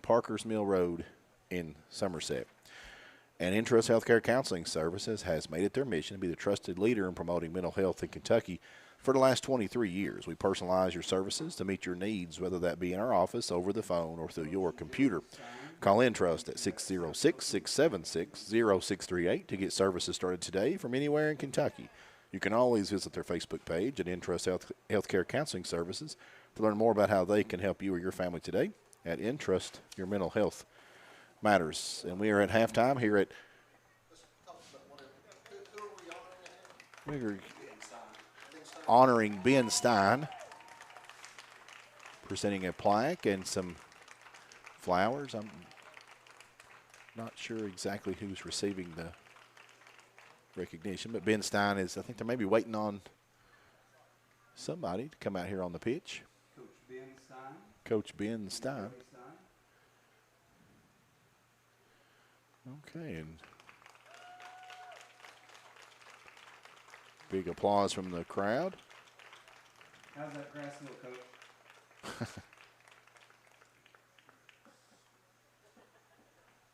Parkers Mill Road in Somerset. And Intrust Healthcare Counseling Services has made it their mission to be the trusted leader in promoting mental health in Kentucky for the last 23 years. We personalize your services to meet your needs, whether that be in our office, over the phone, or through your computer. Call Intrust at 606-676-0638 to get services started today from anywhere in Kentucky. You can always visit their Facebook page at Intrust Healthcare Counseling Services to learn more about how they can help you or your family today. At Intrust, your mental health matters. And we are at halftime here at we're honoring Ben Stein, presenting a plaque and some flowers. I'm not sure exactly who's receiving the recognition, but Ben Stein is, I think they're maybe waiting on somebody to come out here on the pitch. Coach Ben Stein. Okay, and big applause from the crowd. How's that grass feel, Coach?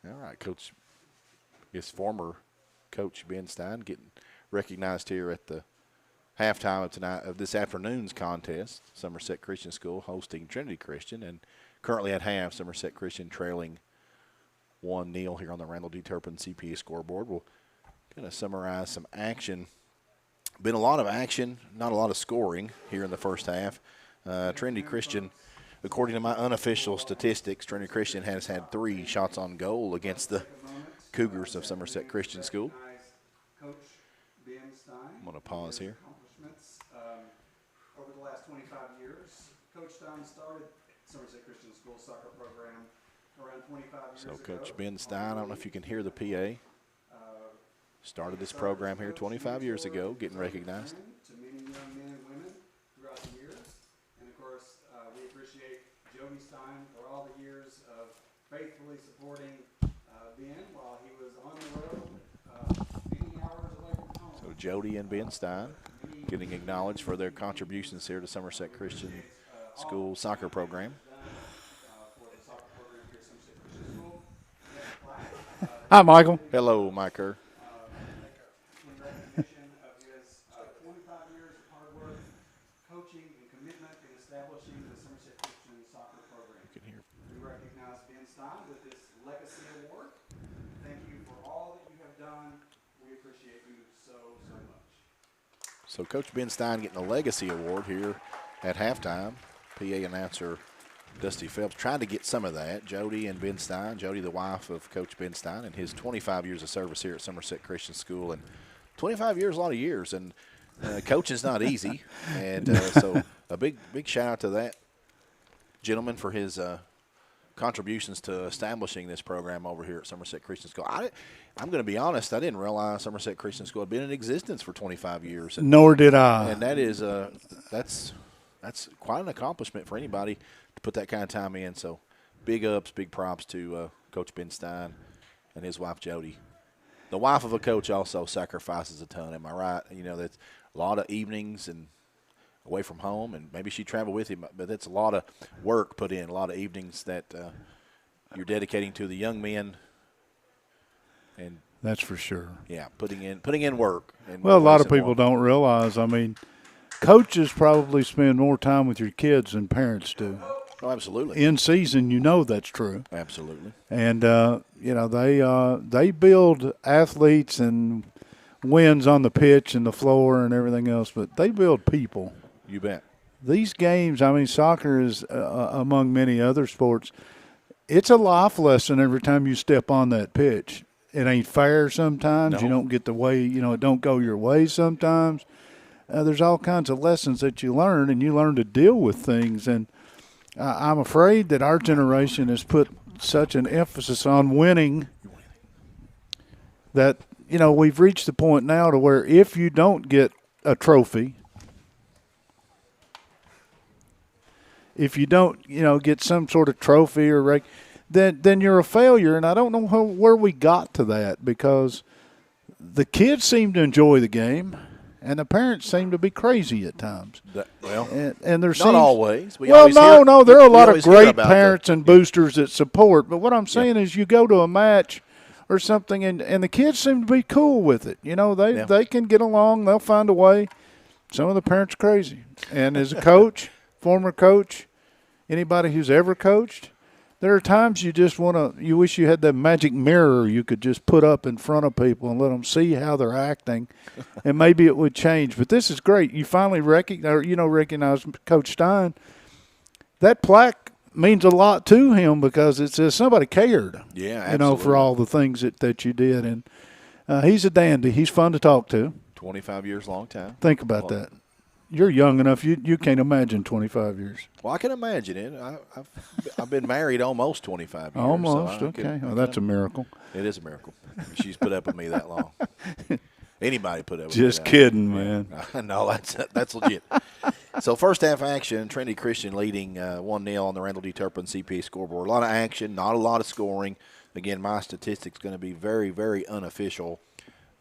All right, Coach, I guess former Coach Ben Stein getting recognized here at the halftime of this afternoon's contest. Somerset Christian School hosting Trinity Christian, and currently at half, Somerset Christian trailing 1-0 here on the Randall D. Turpin CPA scoreboard. We'll kind of summarize some action. Been a lot of action, not a lot of scoring here in the first half. Trinity Christian, according to my unofficial statistics, Trinity Christian has had 3 shots on goal against the Cougars of Somerset Christian School. I'm going to pause here. Over the last 25 years, Coach Stein started Somerset Christian School soccer program around 25 years ago. So Coach Ben Stein, I don't know if you can hear the PA, started this program here 25 years ago, getting recognized. To many young men and women throughout the years. And, of course, we appreciate Jody Stein for all the years of faithfully supporting Ben while he was on the road many hours away from home. So Jody and Ben Stein getting acknowledged for their contributions here to Somerset Christian School soccer program. Hi, Michael. Hello, Mike Kerr. In recognition of his 25 years of hard work, coaching, and commitment in establishing the Somerset Christian soccer program. You can hear. We recognize Ben Stein with this Legacy Award. Thank you for all that you have done. We appreciate you so much. So Coach Ben Stein getting a Legacy Award here at halftime. PA announcer Dusty Phelps trying to get some of that. Jody and Ben Stein. Jody, the wife of Coach Ben Stein, and his 25 years of service here at Somerset Christian School. And 25 years, a lot of years. And coaching's not easy. And so a big shout out to that gentleman for his contributions to establishing this program over here at Somerset Christian School. I'm going to be honest, I didn't realize Somerset Christian School had been in existence for 25 years. And, Nor did I. and that is that's quite an accomplishment for anybody to put that kind of time in. So big ups, big props to Coach Ben Stein and his wife Jody. The wife of a coach also sacrifices a ton, am I right? You know, that's a lot of evenings and away from home, and maybe she traveled with him, but that's a lot of work put in, a lot of evenings that you're dedicating to the young men. And That's for sure. yeah, putting in work. And Well, a lot of people don't realize, I mean, coaches probably spend more time with your kids than parents do. Oh, absolutely. In season, you know that's true. Absolutely. And, you know, they build athletes and wins on the pitch and the floor and everything else, but they build people. You bet. These games, I mean, soccer is, among many other sports, it's a life lesson every time you step on that pitch. It ain't fair sometimes. No. You don't get the way, you know, it don't go your way sometimes. There's all kinds of lessons that you learn, and you learn to deal with things. And I'm afraid that our generation has put such an emphasis on winning that, you know, we've reached the point now to where if you don't get a trophy, if you don't, you know, get some sort of trophy or then you're a failure. And I don't know where we got to that, because the kids seem to enjoy the game. and the parents seem to be crazy at times. And there's not always. There are a lot of great parents and boosters that support. But what I'm saying is, you go to a match or something, and the kids seem to be cool with it. You know, they can get along. They'll find a way. Some of the parents are crazy. And as a coach, former coach, anybody who's ever coached, there are times you wish you had that magic mirror you could just put up in front of people and let them see how they're acting, and maybe it would change. But this is great. You finally recognize Coach Stein. That plaque means a lot to him because it says somebody cared. Yeah, absolutely. For all the things that you did. And he's a dandy. He's fun to talk to. 25 years, long time. Think about that. You're young enough. You can't imagine 25 years. Well, I can imagine it. I've been married almost 25 years. Almost, so okay. That's a miracle. It is a miracle. She's put up with me that long. Anybody put up with Just me kidding, man. No, that's legit. So first half action, Trinity Christian leading 1-0 on the Randall D. Turpin CPA scoreboard. A lot of action, not a lot of scoring. Again, my statistics going to be very, very unofficial.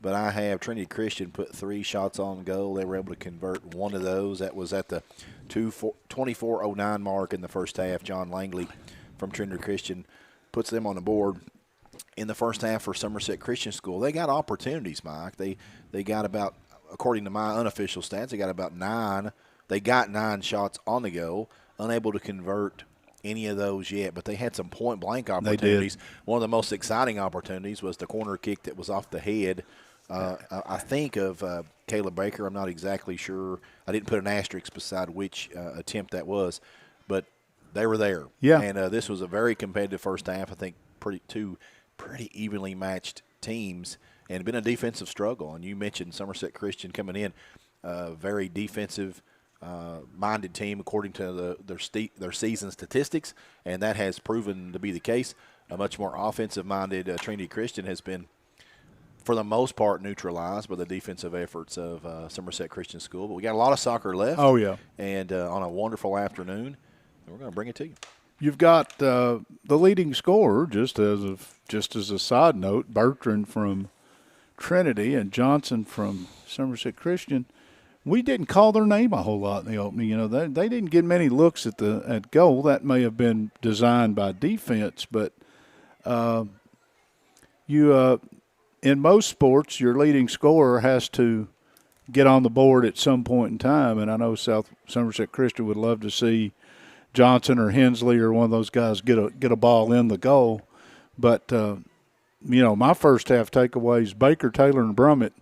But I have Trinity Christian put 3 shots on goal. They were able to convert one of those. That was at the 24:09 mark in the first half. John Langley from Trinity Christian puts them on the board. In the first half for Somerset Christian School, they got opportunities, Mike. They got about, according to my unofficial stats, they got about 9. They got 9 shots on the goal, unable to convert any of those yet, but they had some point-blank opportunities. They did. One of the most exciting opportunities was the corner kick that was off the head. I think of Caleb Baker. I'm not exactly sure. I didn't put an asterisk beside which attempt that was, but they were there. Yeah. And this was a very competitive first half. I think two pretty evenly matched teams, and been a defensive struggle. And you mentioned Somerset Christian coming in, very defensive minded team according to their season statistics, and that has proven to be the case. A much more offensive minded Trinity Christian has been, for the most part, neutralized by the defensive efforts of Somerset Christian School. But we got a lot of soccer left. Oh, yeah. And on a wonderful afternoon, and we're going to bring it to you. You've got the leading scorer, just as a side note, Bertrand from Trinity and Johnson from Somerset Christian. We didn't call their name a whole lot in the opening. You know, they didn't get many looks at goal. That may have been designed by defense, but in most sports, your leading scorer has to get on the board at some point in time. And I know Somerset Christian would love to see Johnson or Hensley or one of those guys get a ball in the goal. But, my first half takeaways, Baker, Taylor, and Brummett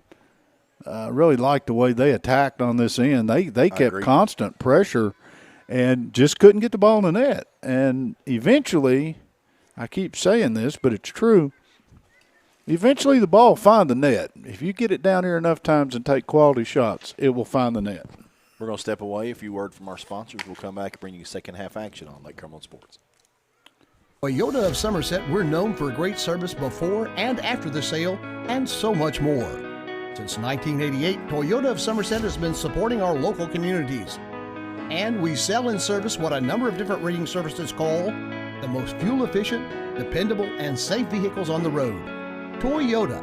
really liked the way they attacked on this end. They kept constant pressure and just couldn't get the ball in the net. And eventually, I keep saying this, but it's true, eventually the ball will find the net. If you get it down here enough times and take quality shots, it will find the net. We're going to step away. A few words from our sponsors. We'll come back and bring you second half action on Lake Cumberland Sports. Toyota of Somerset, we're known for great service before and after the sale and so much more. Since 1988, Toyota of Somerset has been supporting our local communities. And we sell and service what a number of different rating services call the most fuel-efficient, dependable, and safe vehicles on the road. Toyota.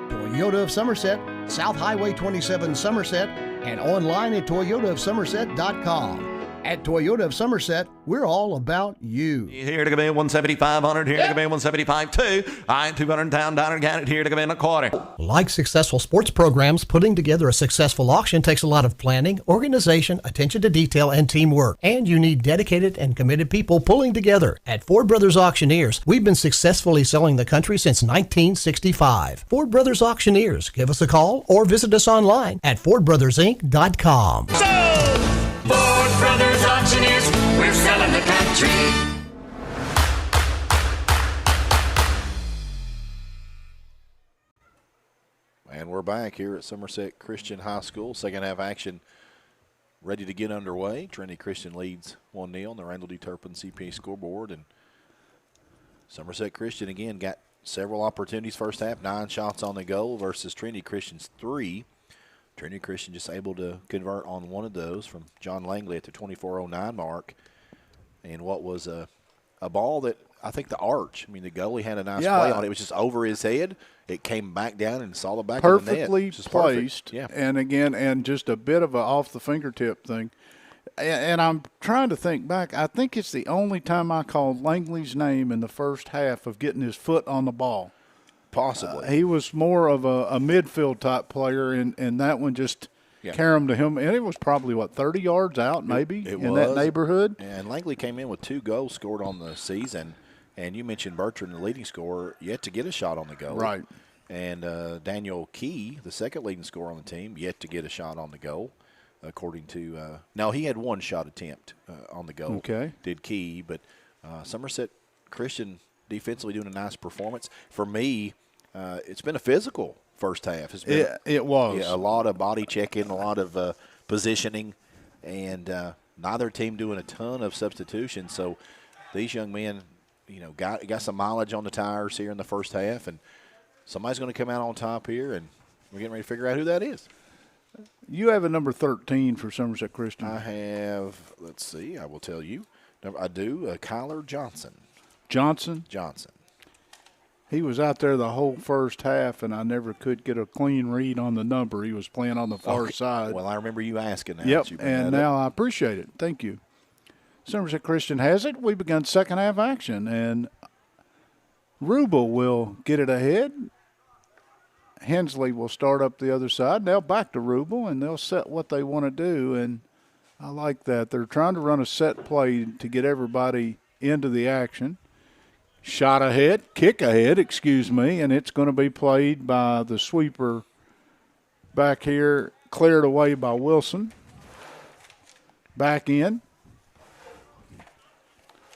Toyota of Somerset, South Highway 27 Somerset, and online at toyotaofsomerset.com. At Toyota of Somerset, we're all about you. Here to come in 17500, here to come in 175.2. I 200 down, got it here to come in a quarter. Like successful sports programs, putting together a successful auction takes a lot of planning, organization, attention to detail, and teamwork. And you need dedicated and committed people pulling together. At Ford Brothers Auctioneers, we've been successfully selling the country since 1965. Ford Brothers Auctioneers. Give us a call or visit us online at FordBrothersInc.com. Ford Brothers Auctioneers, we're selling the country. And we're back here at Somerset Christian High School. Second half action ready to get underway. Trinity Christian leads 1-0 on the Randall D. Turpin CPA scoreboard. And Somerset Christian, again, got several opportunities first half. 9 shots on the goal versus Trinity Christian's 3. Trinity Christian just able to convert on one of those from John Langley at the 24:09 mark. And what was a ball that I think the arch. I mean, the goalie had a nice Yeah. play on it. It was just over his head. It came back down and saw the back of the net. Perfectly Just placed. perfect. Yeah. And again, and just a bit of a off the fingertip thing. And I'm trying to think back. I think it's the only time I called Langley's name in the first half of getting his foot on the ball. Possibly. He was more of a midfield type player, and that one just carried to him. And it was probably, 30 yards out maybe in that neighborhood. And Langley came in with 2 goals scored on the season. And you mentioned Bertrand, the leading scorer, yet to get a shot on the goal. Right. And Daniel Key, the second leading scorer on the team, yet to get a shot on the goal. According to no, he had 1 shot attempt on the goal. Okay. Did Key, but Somerset Christian defensively doing a nice performance. For me, it's been a physical first half. It's been It was. a lot of body checking, a lot of positioning, and neither team doing a ton of substitutions. So these young men, got some mileage on the tires here in the first half, and somebody's going to come out on top here, and we're getting ready to figure out who that is. You have a number 13 for Somerset Christian. I have, let's see, I will tell you. I do, Kyler Johnson. Johnson. He was out there the whole first half, and I never could get a clean read on the number. He was playing on the far side. Well, I remember you asking that. Yep, and now I appreciate it. Thank you. Somerset Christian has it. We begun second half action, and Rubel will get it ahead. Hensley will start up the other side. Now back to Rubel, and they'll set what they want to do, and I like that. They're trying to run a set play to get everybody into the action. Kick ahead, and it's going to be played by the sweeper back here, cleared away by Wilson. Back in.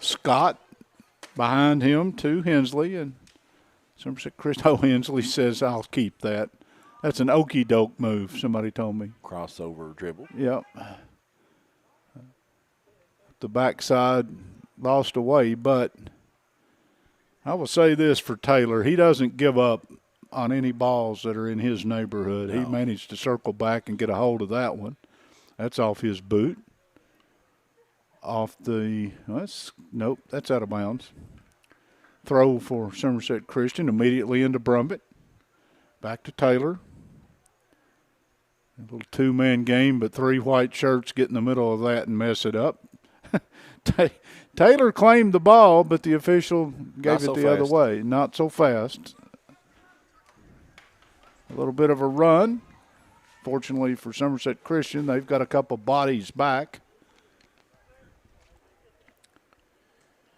Scott behind him to Hensley, and Somerset Christian. Hensley says, I'll keep that. That's an okey-doke move, somebody told me. Crossover dribble. Yep. The backside lost away, but I will say this for Taylor. He doesn't give up on any balls that are in his neighborhood. No. He managed to circle back and get a hold of that one. That's off his boot. That's out of bounds. Throw for Somerset Christian immediately into Brumbett. Back to Taylor. A little 2-man game, but 3 white shirts get in the middle of that and mess it up. Taylor claimed the ball, but the official gave it the other way. Not so fast. A little bit of a run. Fortunately for Somerset Christian, they've got a couple bodies back.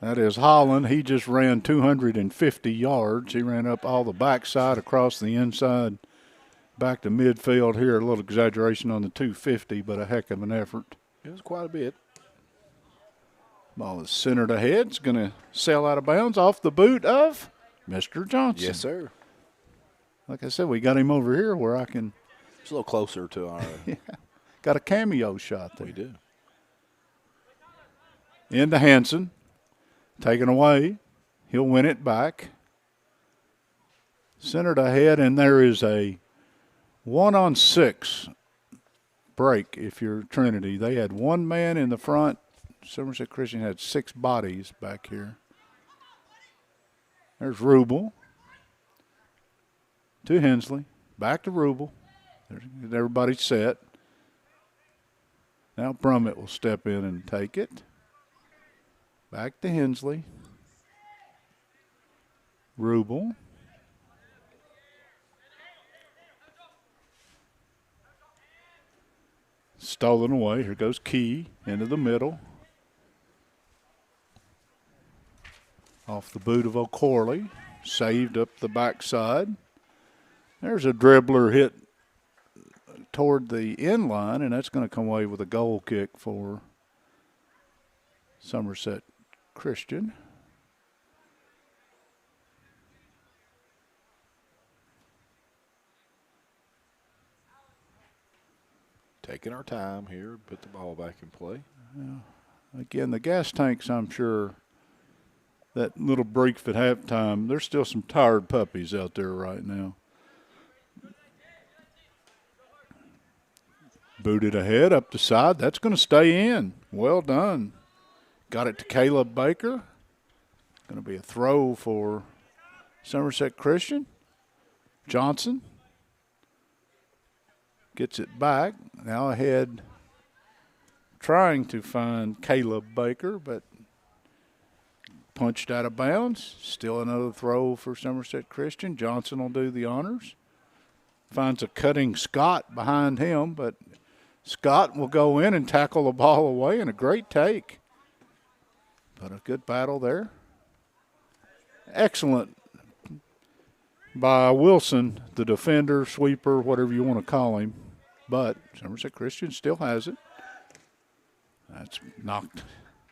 That is Holland. He just ran 250 yards. He ran up all the backside, across the inside, back to midfield here. A little exaggeration on the 250, but a heck of an effort. It was quite a bit. Ball is centered ahead. It's going to sail out of bounds off the boot of Mr. Johnson. Yes, sir. Like I said, we got him over here where I can. It's a little closer to our. Got a cameo shot there. We do. Into Hanson. Taken away. He'll win it back. Centered ahead, and there is a 1-on-6 break if you're Trinity. They had 1 man in the front. Somerset Christian had 6 bodies back here. There's Rubel. To Hensley. Back to Rubel. Everybody's set. Now Brummett will step in and take it. Back to Hensley. Rubel. Stolen away. Here goes Key into the middle. Off the boot of O'Corley. Saved up the backside. There's a dribbler hit toward the end line, and that's going to come away with a goal kick for Somerset Christian. Taking our time here, put the ball back in play. Again, the gas tanks, I'm sure, that little brief at halftime, there's still some tired puppies out there right now. Booted ahead, up the side. That's going to stay in. Well done. Got it to Caleb Baker. Going to be a throw for Somerset Christian. Johnson gets it back. Now ahead, trying to find Caleb Baker, but punched out of bounds. Still another throw for Somerset Christian. Johnson will do the honors. Finds a cutting Scott behind him, but Scott will go in and tackle the ball away, and a great take. But a good battle there. Excellent by Wilson, the defender, sweeper, whatever you want to call him. But Somerset Christian still has it. That's knocked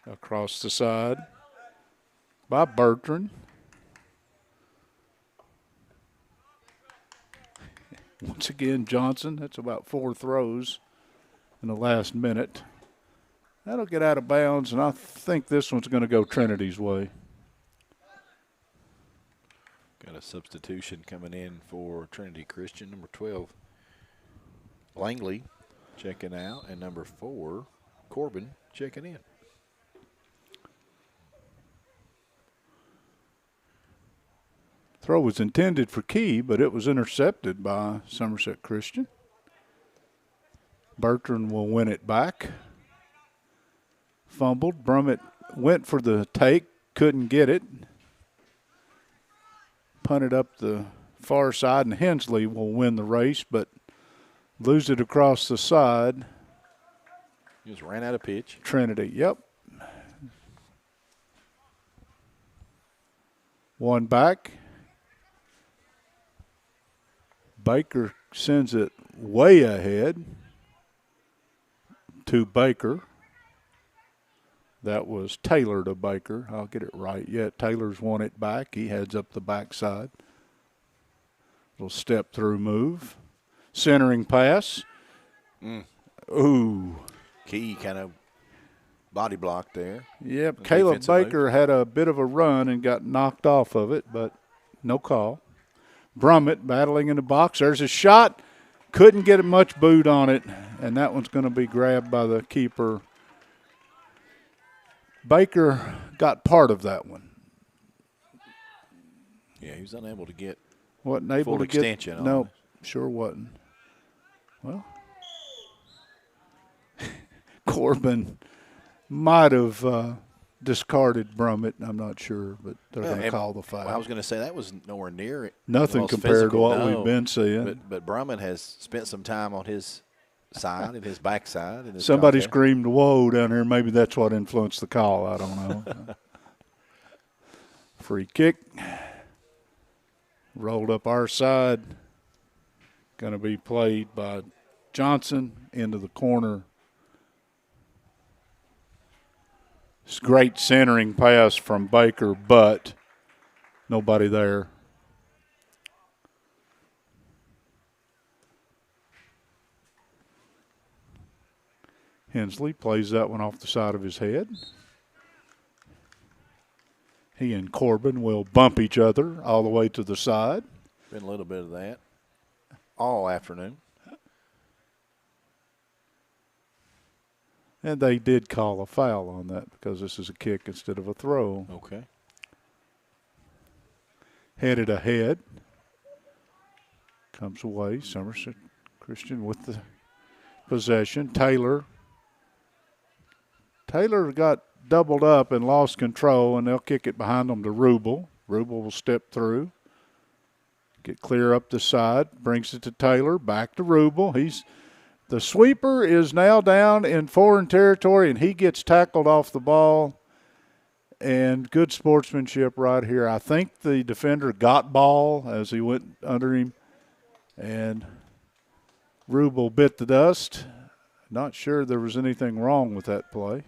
across the side by Bertrand. Once again, Johnson. That's about 4 throws in the last minute. That'll get out of bounds, and I think this one's going to go Trinity's way. Got a substitution coming in for Trinity Christian, number 12. Langley checking out, and number 4, Corbin, checking in. Throw was intended for Key, but it was intercepted by Somerset Christian. Bertrand will win it back. Fumbled. Brummett went for the take, couldn't get it. Punted up the far side, and Hensley will win the race, but lose it across the side. He just ran out of pitch. Trinity, yep. One back. Baker sends it way ahead to Baker. That was Taylor to Baker. I'll get it right. Yeah, Taylor's won it back. He heads up the backside. Little step through move. Centering pass. Ooh. Key kind of body blocked there. Yep, Caleb Baker had a bit of a run and got knocked off of it, but no call. Brummett battling in the box. There's a shot. Couldn't get much boot on it, and that one's going to be grabbed by the keeper. Baker got part of that one. Yeah, he was unable to get Wasn't able full to extension get. on No, it. sure wasn't. Well, Corbin might have discarded Brummett. I'm not sure, but they're going to call the foul. I was going to say that was nowhere near it. Nothing compared to what we've been seeing. But Brummett has spent some time on his side and his backside. And his Somebody contact. screamed "whoa" down here. Maybe that's what influenced the call. I don't know. Free kick. Rolled up our side. Going to be played by Johnson into the corner. It's great centering pass from Baker, but nobody there. Hensley plays that one off the side of his head. He and Corbin will bump each other all the way to the side. Been a little bit of that all afternoon. And they did call a foul on that because this is a kick instead of a throw. Okay. Headed ahead. Comes away. Somerset Christian with the possession. Taylor got doubled up and lost control, and they'll kick it behind them to Rubel. Rubel will step through. Get clear up the side. Brings it to Taylor. Back to Rubel. The sweeper is now down in foreign territory, and he gets tackled off the ball. And good sportsmanship right here. I think the defender got ball as he went under him, and Rubel bit the dust. Not sure there was anything wrong with that play.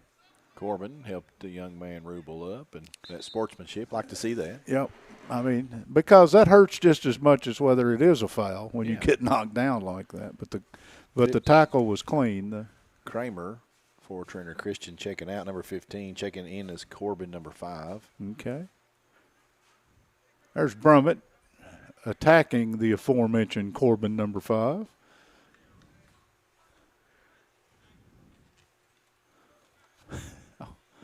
Corbin helped the young man Rubel up, and that sportsmanship, like to see that. Yep. I mean, because that hurts just as much as whether it is a foul when you get knocked down like that. But the tackle was clean. Kramer for Trinity Christian checking out, number 15. Checking in is Corbin, number 5. Okay. There's Brummett attacking the aforementioned Corbin, number 5.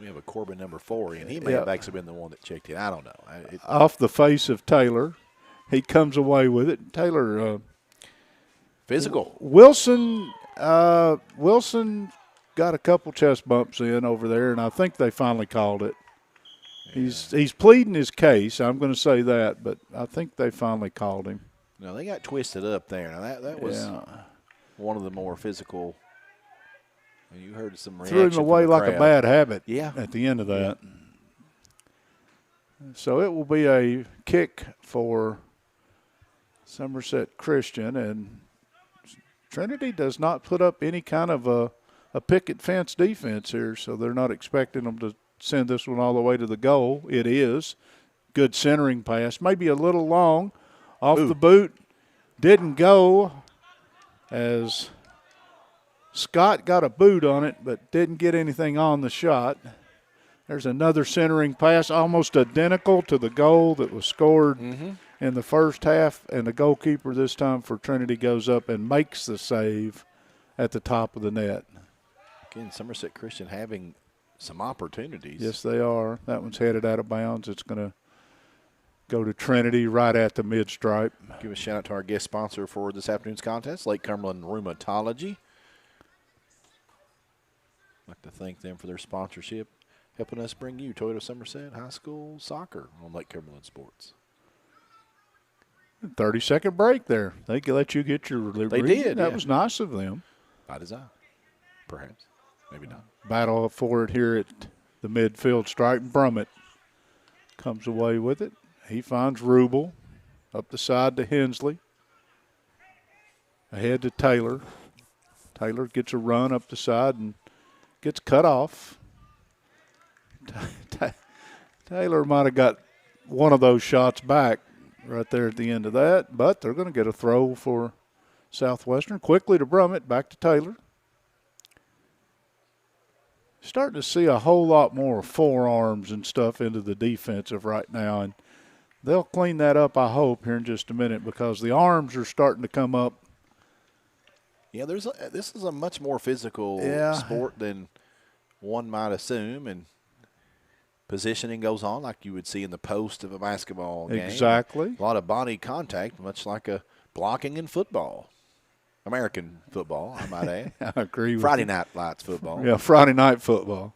We have a Corbin number 4 in. He may have actually been the one that checked in. I don't know. Off the face of Taylor. He comes away with it. Taylor. Physical. Wilson got a couple chest bumps in over there, and I think they finally called it. Yeah. He's pleading his case. I'm going to say that, but I think they finally called him. No, they got twisted up there. Now that was one of the more physical. You heard some reaction. Threw him away like crowd. A bad habit. Yeah. At the end of that. Yeah. So it will be a kick for Somerset Christian, and Trinity does not put up any kind of a picket fence defense here, so they're not expecting them to send this one all the way to the goal. It is. Good centering pass. Maybe a little long. Off the boot. Didn't go as Scott got a boot on it, but didn't get anything on the shot. There's another centering pass, almost identical to the goal that was scored in the first half, and the goalkeeper this time for Trinity goes up and makes the save at the top of the net. Again, Somerset Christian having some opportunities. Yes, they are. That one's headed out of bounds. It's going to go to Trinity right at the mid-stripe. Give a shout-out to our guest sponsor for this afternoon's contest, Lake Cumberland Rheumatology. I'd like to thank them for their sponsorship, helping us bring you Toyota Somerset High School soccer on Lake Cumberland Sports. 30-second break there. They let you get your They did. That was nice of them. By design, perhaps. Maybe not. Battle for it here at the midfield stripe. Brummett comes away with it. He finds Rubel up the side to Hensley. Ahead to Taylor. Taylor gets a run up the side and gets cut off. Taylor might have got one of those shots back right there at the end of that, but they're going to get a throw for Southwestern. Quickly to Brummett, back to Taylor. Starting to see a whole lot more forearms and stuff into the defensive right now, and they'll clean that up, I hope, here in just a minute, because the arms are starting to come up. Yeah, this is a much more physical sport than one might assume, and positioning goes on like you would see in the post of a basketball game. Exactly. A lot of body contact, much like a blocking in football. American football, I might add. I agree with Friday night lights football. Yeah, Friday night football.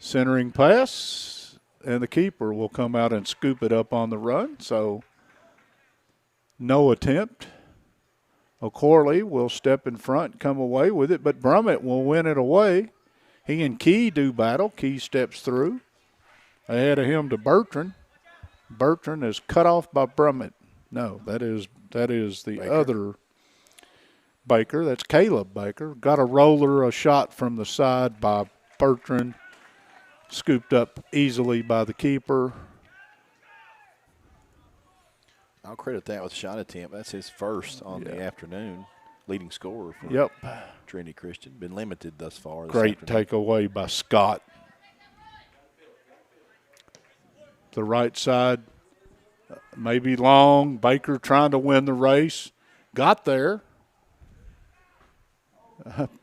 Centering pass, and the keeper will come out and scoop it up on the run. So no attempt. O'Corley will step in front, come away with it, but Brummett will win it away. He and Key do battle. Key steps through. Ahead of him to Bertrand. Bertrand is cut off by Brummett. No, that is the Baker. other Baker. That's Caleb Baker. Got a roller, a shot from the side by Bertrand. Scooped up easily by the keeper. I'll credit that with a shot attempt. That's his first on the afternoon. Leading scorer for Trinity Christian. Been limited thus far. Great takeaway by Scott. The right side, maybe long. Baker trying to win the race. Got there.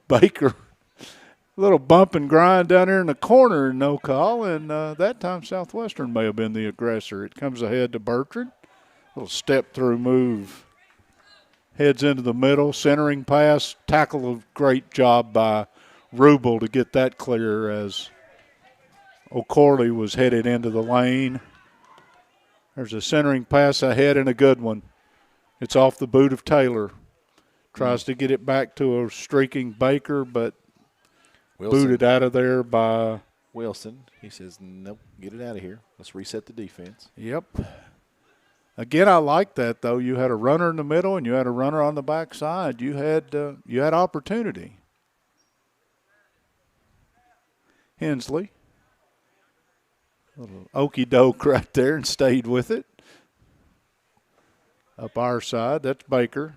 Baker, a little bump and grind down there in the corner, no call. And that time Southwestern may have been the aggressor. It comes ahead to Bertrand. Little step-through move. Heads into the middle, centering pass, tackle a great job by Rubel to get that clear as O'Corley was headed into the lane. There's a centering pass ahead and a good one. It's off the boot of Taylor. Tries to get it back to a streaking Baker, but Wilson. booted out of there by Wilson. He says, nope, get it out of here. Let's reset the defense. Yep. Again, I like that, though. You had a runner in the middle and you had a runner on the backside. You had opportunity. Hensley. A little okey-doke right there and stayed with it. Up our side, that's Baker.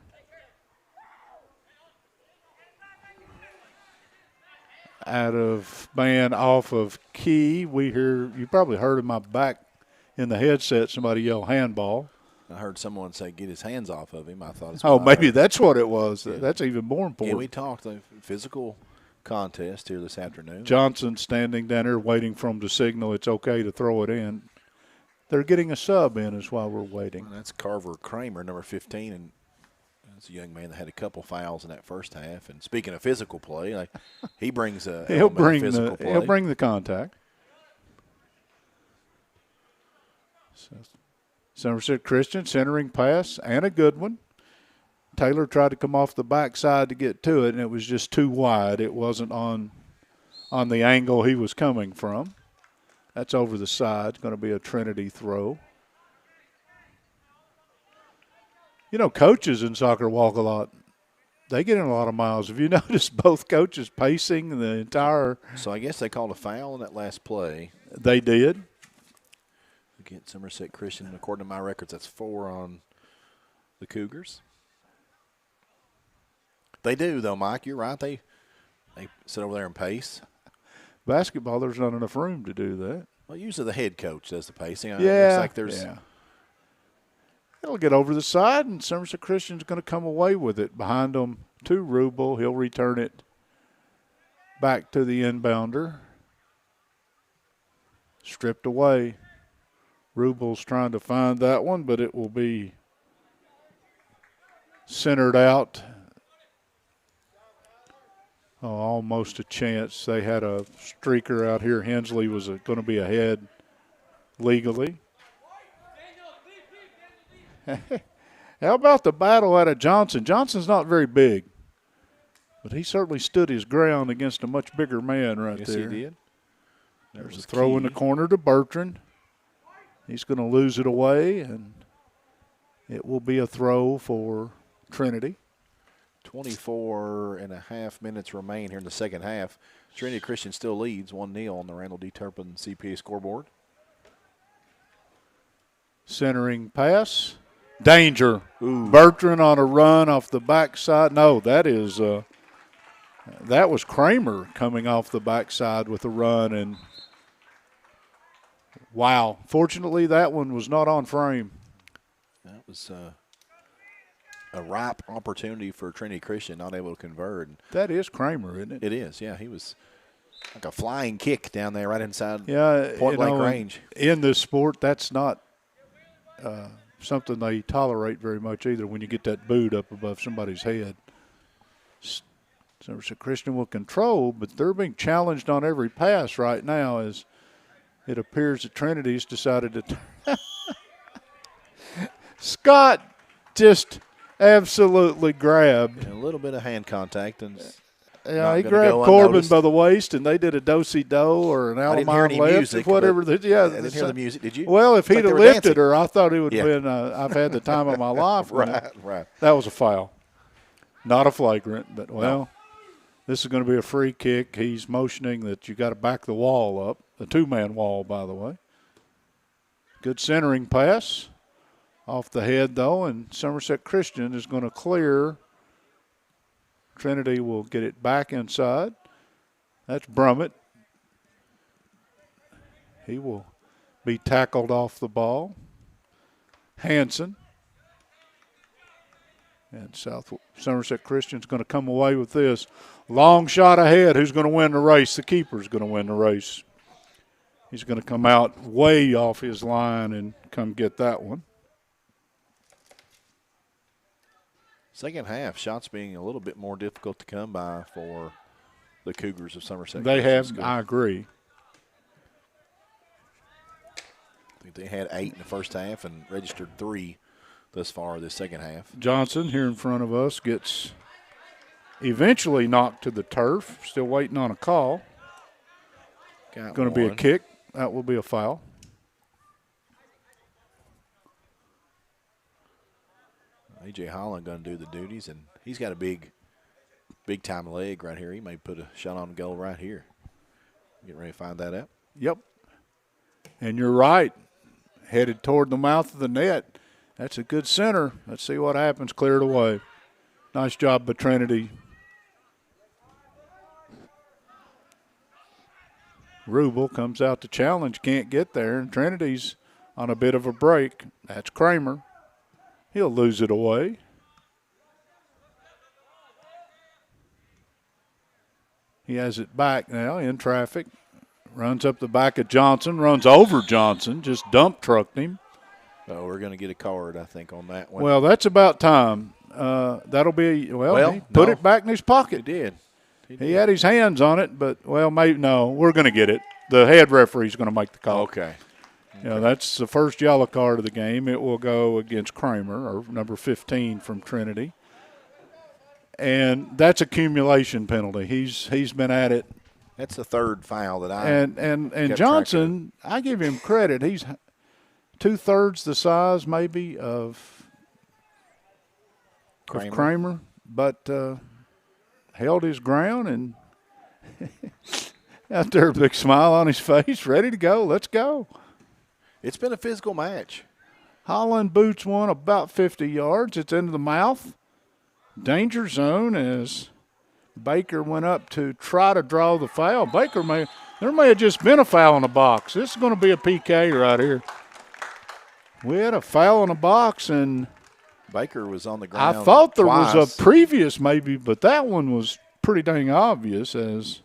Out of man off of Key. We hear, you probably heard in my back in the headset somebody yell handball. I heard someone say get his hands off of him. I thought it's maybe that's what it was. Yeah. That's even more important. Yeah, we talked the physical contest here this afternoon. Johnson standing down there waiting for him to signal it's okay to throw it in. They're getting a sub in is while we're waiting. And that's Carver Kramer, number 15, and that's a young man that had a couple fouls in that first half. And speaking of physical play, like, he brings a He'll bring physical play. he'll bring the contact. So, Somerset Christian centering pass and a good one. Taylor tried to come off the backside to get to it, and it was just too wide. It wasn't on the angle he was coming from. That's over the side. It's going to be a Trinity throw. You know, coaches in soccer walk a lot. They get in a lot of miles. Have you noticed both coaches pacing the entire? So I guess they called a foul in that last play. They did. Against Somerset Christian, according to my records, that's 4 on the Cougars. They do, though, Mike. You're right. They sit over there and pace. Basketball, there's not enough room to do that. Well, usually the head coach does the pacing. Yeah. It looks like there's It'll get over the side, and Somerset Christian's going to come away with it. Behind them, to Rubel. He'll return it back to the inbounder. Stripped away. Rubel's trying to find that one, but it will be centered out. Oh, almost a chance. They had a streaker out here. Hensley was going to be ahead legally. How about the battle out of Johnson? Johnson's not very big, but he certainly stood his ground against a much bigger man right yes, there. He did. There's a throw in the corner to Bertrand. He's going to lose it away, and it will be a throw for Trinity. 24 and a half minutes remain here in the second half. Trinity Christian still leads 1-0 on the Randall D. Turpin CPA scoreboard. Centering pass. Danger. Ooh. Bertrand on a run off the backside. No, that was Kramer coming off the backside with a run, and wow. Fortunately, that one was not on frame. That was a ripe opportunity for Trinity Christian, not able to convert. That is Kramer, isn't it? It is, yeah. He was like a flying kick down there right inside Yeah, point blank range. In this sport, that's not something they tolerate very much either when you get that boot up above somebody's head. Somerset Christian will control, but they're being challenged on every pass right now as it appears that Trinity's decided to Scott just absolutely grabbed. And a little bit of hand contact. And yeah, he grabbed Corbin by the waist, and they did a do-si-do or an Alamine left, whatever. I didn't hear the music. Did you? Well, if he'd have lifted her, I thought it would have been I've had the time of my life. Right. That was a foul. Not a flagrant, but, well, this is going to be a free kick. He's motioning that you got to back the wall up, a two-man wall, by the way. Good centering pass. Off the head, though, and Somerset Christian is going to clear. Trinity will get it back inside. That's Brummett. He will be tackled off the ball. Hanson. And Somerset Christian's going to come away with this. Long shot ahead. Who's going to win the race? The keeper's going to win the race. He's going to come out way off his line and come get that one. Second half, shots being a little bit more difficult to come by for the Cougars of Somerset. They have, I agree. I think they had 8 in the first half and registered 3 thus far this second half. Johnson here in front of us gets eventually knocked to the turf. Still waiting on a call. Going to be a kick. That will be a foul. A.J. Holland going to do the duties, and he's got a big-time leg right here. He may put a shot on goal right here. Getting ready to find that out. Yep. And you're right. Headed toward the mouth of the net. That's a good center. Let's see what happens. Cleared away. Nice job by Trinity. Rubel comes out to challenge, can't get there, and Trinity's on a bit of a break. That's Kramer. He'll lose it away. He has it back now in traffic. Runs up the back of Johnson, runs over Johnson, just dump trucked him. Oh, we're going to get a card, I think, on that one. Well, that's about time. That'll be, he put it back in his pocket. He did. He had his hands on it, but, maybe no, we're going to get it. The head referee's going to make the call. Okay. That's the first yellow card of the game. It will go against Kramer, or number 15 from Trinity. And that's accumulation penalty. He's been at it. That's the third foul that I And Johnson, I give him credit. He's 2/3 the size maybe of Kramer, but held his ground and out there, a big smile on his face, ready to go. Let's go. It's been a physical match. Holland boots one about 50 yards. It's into the mouth. Danger zone as Baker went up to try to draw the foul. There may have just been a foul in the box. This is going to be a PK right here. We had a foul in the box, and Baker was on the ground. I thought there twice. was a previous maybe, but that one was pretty dang obvious. As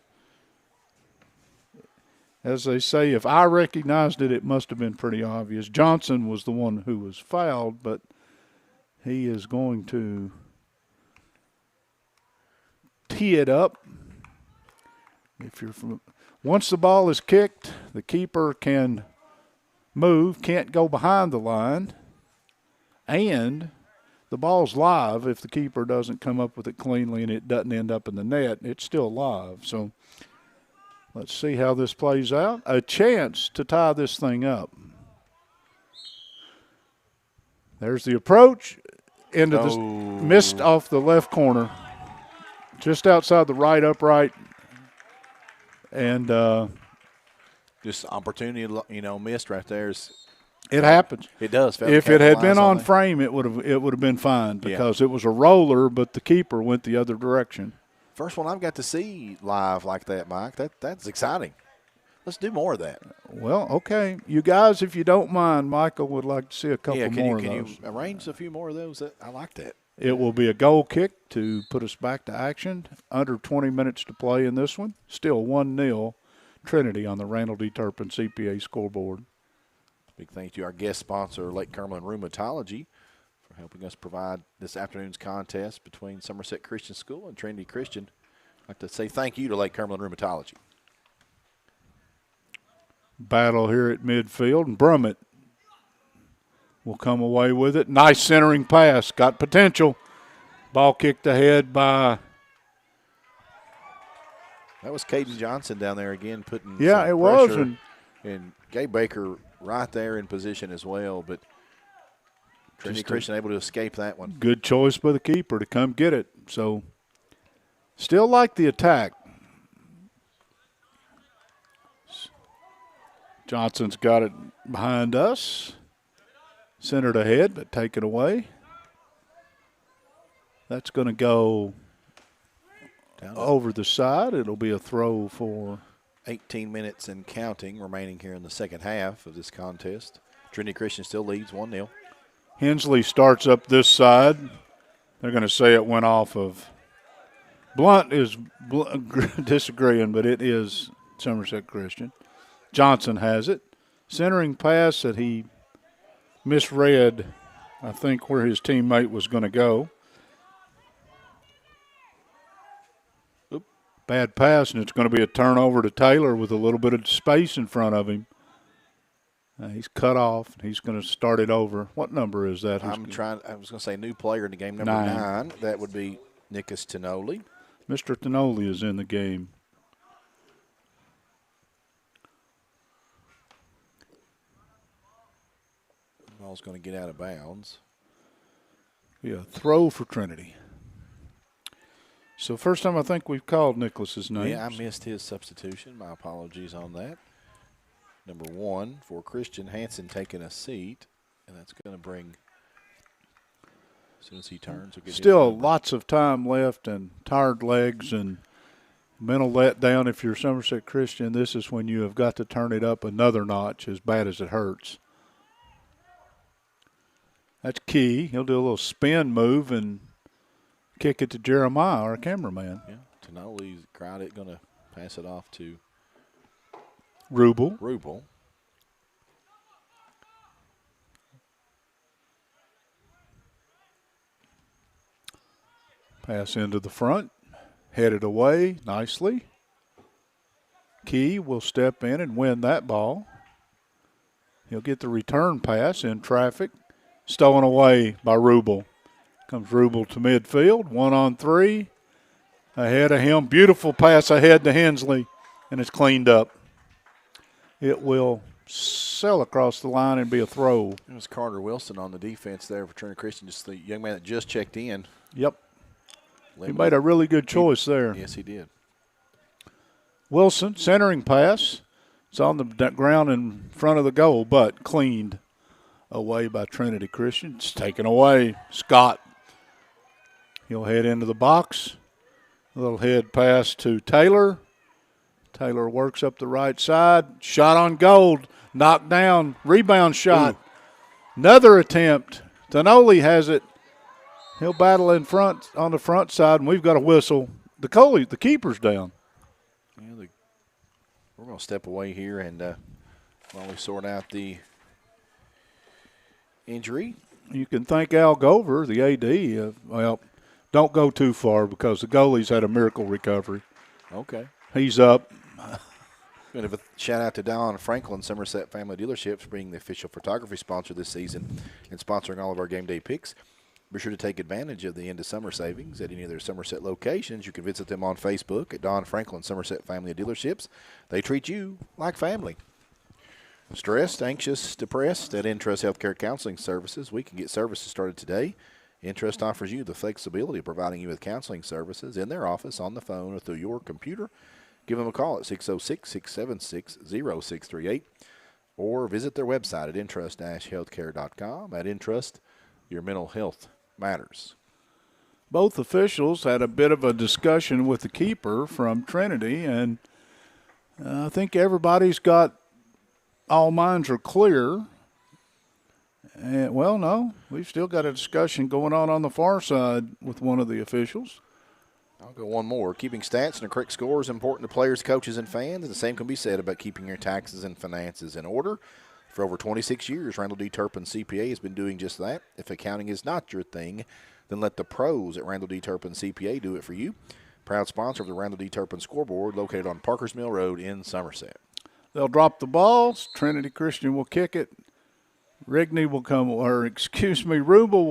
they say, if I recognized it, it must have been pretty obvious. Johnson was the one who was fouled, but he is going to tee it up. Once the ball is kicked, the keeper can move, can't go behind the line, and the ball's live. If the keeper doesn't come up with it cleanly and it doesn't end up in the net, it's still live. So let's see how this plays out. A chance to tie this thing up. There's the approach into the missed off the left corner, just outside the right upright, and just opportunity, missed right there. It happens. It does. If it had been on frame, it would have been fine because it was a roller, but the keeper went the other direction. First one I've got to see live like that, Mike. That's exciting. Let's do more of that. Well, okay. You guys, if you don't mind, Michael would like to see a couple more of those. Can you arrange a few more of those? I like that. It will be a goal kick to put us back to action. Under 20 minutes to play in this one. Still 1-0 Trinity on the Randall D. Turpin CPA scoreboard. Big thank you to our guest sponsor, Lake Cumberland Rheumatology, for helping us provide this afternoon's contest between Somerset Christian School and Trinity Christian. I'd like to say thank you to Lake Cumberland Rheumatology. Battle here at midfield, and Brummett will come away with it. Nice centering pass, got potential. Ball kicked ahead by. That was Caden Johnson down there again putting some it was. pressure. And Gabe Baker right there in position as well, but Trinity Christian able to escape that one. Good choice by the keeper to come get it. So still like the attack. Johnson's got it behind us. Centered ahead, but taken away. That's going to go over the side. It'll be a throw for 18 minutes and counting remaining here in the second half of this contest. Trinity Christian still leads 1-0. Hensley starts up this side. They're going to say it went off of. Blunt is disagreeing, but it is Somerset Christian. Johnson has it. Centering pass that he misread, I think, where his teammate was going to go. Bad pass, and it's going to be a turnover to Taylor with a little bit of space in front of him. He's cut off. He's going to start it over. What number is that? I was going to say new player in the game, number 9. That would be Nicholas Tenoli. Mr. Tenoli is in the game. Ball's going to get out of bounds. Yeah, throw for Trinity. So first time I think we've called Nicholas's name. Yeah, I missed his substitution. My apologies on that. Number 1 for Christian Hansen taking a seat, and that's going to bring, as soon as he turns, we'll get still lots of time left and tired legs and mental letdown. If you're Somerset Christian, this is when you have got to turn it up another notch as bad as it hurts. That's key. He'll do a little spin move and kick it to Jeremiah, our cameraman. Yeah, Tenoli's crowd it going to Pass it off to Rubel. Rubel. Pass into the front. Headed away nicely. Key will step in and win that ball. He'll get the return pass in traffic. Stolen away by Rubel. Comes Rubel to midfield. 1-on-3. Ahead of him. Beautiful pass ahead to Hensley. And it's cleaned up. It will sail across the line and be a throw. It was Carter Wilson on the defense there for Trinity Christian, just the young man that just checked in. Yep. He made a really good choice there. Yes, he did. Wilson, centering pass. It's on the ground in front of the goal, but cleaned away by Trinity Christian. It's taken away. Scott. He'll head into the box. A little head pass to Taylor. Taylor works up the right side. Shot on goal. Knocked down. Rebound shot. Ooh. Another attempt. Tonoli has it. He'll battle in front on the front side, and we've got a whistle. The keeper's down. Yeah, we're going to step away here and while we sort out the injury. You can thank Al Gover, the AD. Well, don't go too far because the goalie's had a miracle recovery. Okay. He's up. Going to give a shout out to Don Franklin, Somerset Family Dealerships, being the official photography sponsor this season and sponsoring all of our game day picks. Be sure to take advantage of the end of summer savings at any of their Somerset locations. You can visit them on Facebook at Don Franklin Somerset Family Dealerships. They treat you like family. Stressed, anxious, depressed? At Intrust Healthcare Counseling Services, we can get services started today. Intrust offers you the flexibility of providing you with counseling services in their office, on the phone, or through your computer. Give them a call at 606-676-0638 or visit their website at intrust-healthcare.com. At Intrust, your mental health matters. Both officials had a bit of a discussion with the keeper from Trinity, and I think everybody's got all minds are clear. And, well, no, we've still got a discussion going on the far side with one of the officials. I'll go one more. Keeping stats and a correct score is important to players, coaches, and fans, and the same can be said about keeping your taxes and finances in order. For over 26 years, Randall D. Turpin CPA has been doing just that. If accounting is not your thing, then let the pros at Randall D. Turpin CPA do it for you. Proud sponsor of the Randall D. Turpin scoreboard located on Parkers Mill Road in Somerset. They'll drop the balls. Trinity Christian will kick it. Rubel will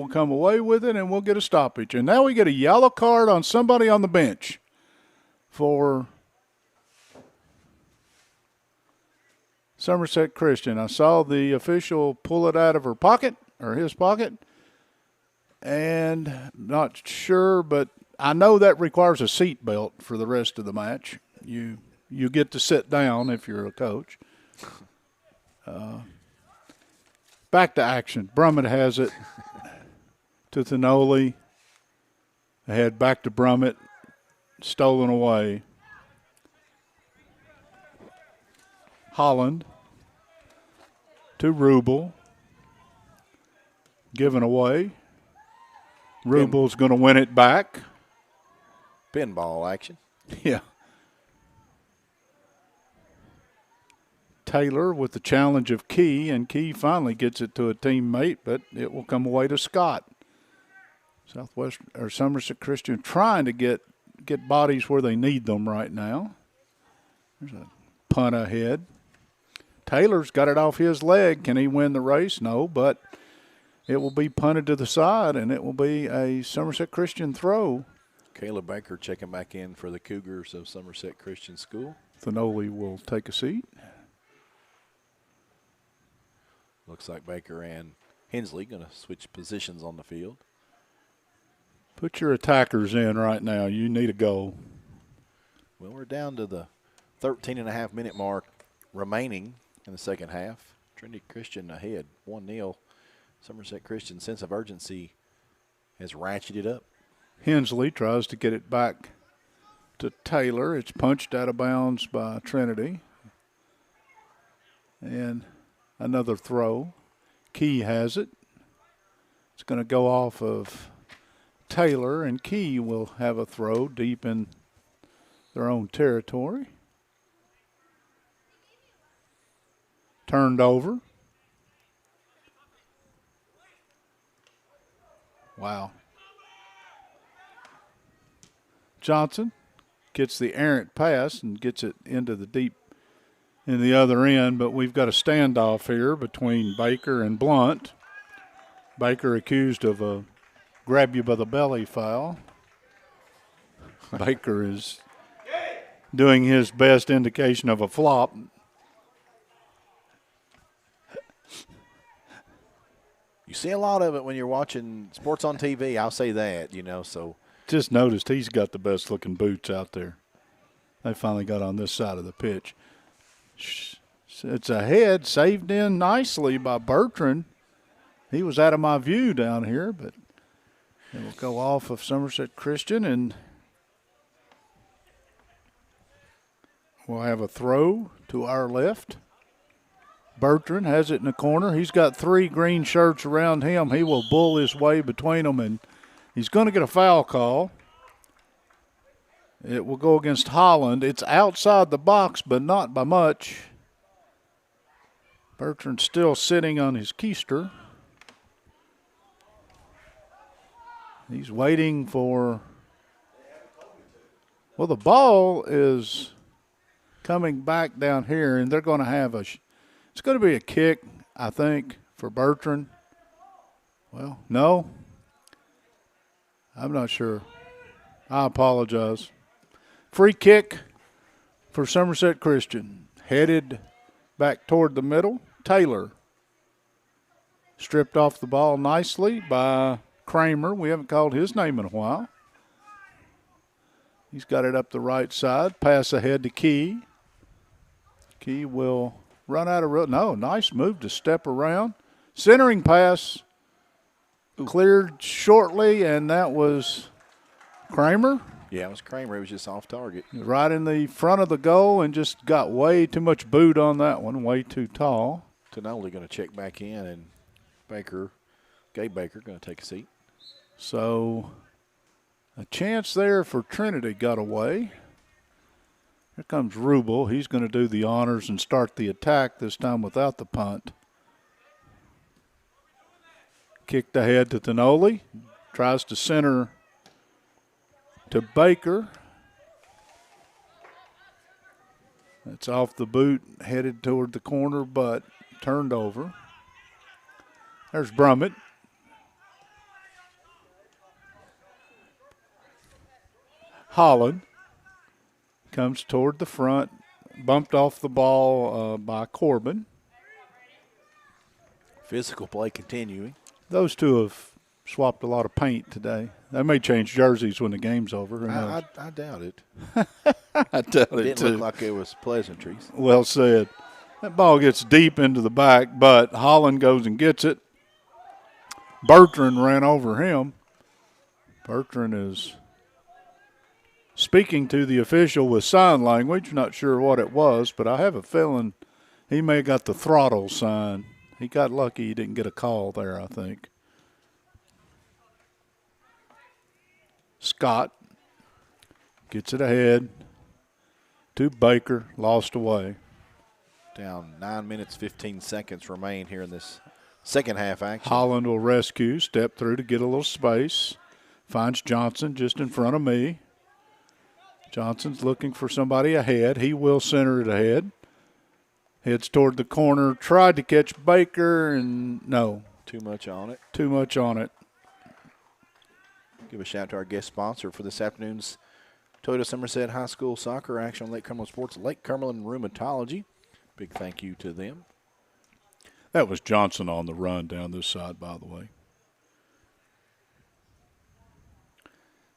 come away with it, and we'll get a stoppage. And now we get a yellow card on somebody on the bench for Somerset Christian. I saw the official pull it out of her pocket, or his pocket, and not sure, but I know that requires a seat belt for the rest of the match. You get to sit down if you're a coach. Back to action. Brummett has it to Thinoli. Ahead back to Brummett. Stolen away. Holland to Rubel. Given away. Rubel's going to win it back. Pinball action. Yeah. Taylor with the challenge of Key, and Key finally gets it to a teammate, but it will come away to Scott. Somerset Christian trying to get bodies where they need them right now. There's a punt ahead. Taylor's got it off his leg. Can he win the race? No, but it will be punted to the side, and it will be a Somerset Christian throw. Kayla Baker checking back in for the Cougars of Somerset Christian School. Thinoli will take a seat. Looks like Baker and Hensley going to switch positions on the field. Put your attackers in right now. You need a goal. Well, we're down to the 13.5-minute mark remaining in the second half. Trinity Christian ahead, 1-0. Somerset Christian's sense of urgency has ratcheted up. Hensley tries to get it back to Taylor. It's punched out of bounds by Trinity. And another throw. Key has it. It's going to go off of Taylor, and Key will have a throw deep in their own territory. Turned over. Wow. Johnson gets the errant pass and gets it into the deep in the other end, but we've got a standoff here between Baker and Blunt. Baker accused of a grab you by the belly foul. Baker is doing his best indication of a flop. You see a lot of it when you're watching sports on TV. I'll say that, so. Just noticed he's got the best looking boots out there. They finally got on this side of the pitch. It's a head saved in nicely by Bertrand. He was out of my view down here, but it will go off of Somerset Christian, and we'll have a throw to our left. Bertrand has it in the corner. He's got 3 green shirts around him. He will bull his way between them, and he's going to get a foul call. It will go against Holland. It's outside the box, but not by much. Bertrand's still sitting on his keister. He's waiting for, well, the ball is coming back down here, and they're going to have it's going to be a kick, I think, for Bertrand. Well, no. I'm not sure. I apologize. Free kick for Somerset Christian. Headed back toward the middle. Taylor stripped off the ball nicely by Kramer. We haven't called his name in a while. He's got it up the right side. Pass ahead to Key. Key will run out of road. No, nice move to step around. Centering pass cleared shortly, and that was Kramer. Yeah, it was Kramer. It was just off target. Right in the front of the goal and just got way too much boot on that one, way too tall. Tonoli going to check back in, and Gabe Baker going to take a seat. So a chance there for Trinity got away. Here comes Rubel. He's going to do the honors and start the attack, this time without the punt. Kicked ahead to Tonoli. Tries to center to Baker. It's off the boot, headed toward the corner, but turned over. There's Brummett. Holland comes toward the front, bumped off the ball by Corbin. Physical play continuing. Those two have swapped a lot of paint today. They may change jerseys when the game's over. Who knows? I doubt it. I doubt it, Didn't too. look like it was pleasantries. Well said. That ball gets deep into the back, but Holland goes and gets it. Bertrand ran over him. Bertrand is speaking to the official with sign language. Not sure what it was, but I have a feeling he may have got the throttle sign. He got lucky he didn't get a call there, I think. Scott gets it ahead to Baker, lost away. Down 9 minutes, 15 seconds remain here in this second half action. Holland will rescue, step through to get a little space. Finds Johnson just in front of me. Johnson's looking for somebody ahead. He will center it ahead. Heads toward the corner. Tried to catch Baker, and no. Too much on it. Too much on it. Give a shout to our guest sponsor for this afternoon's Toyota Somerset High School soccer action on Lake Cumberland Sports, Lake Cumberland Rheumatology. Big thank you to them. That was Johnson on the run down this side, by the way.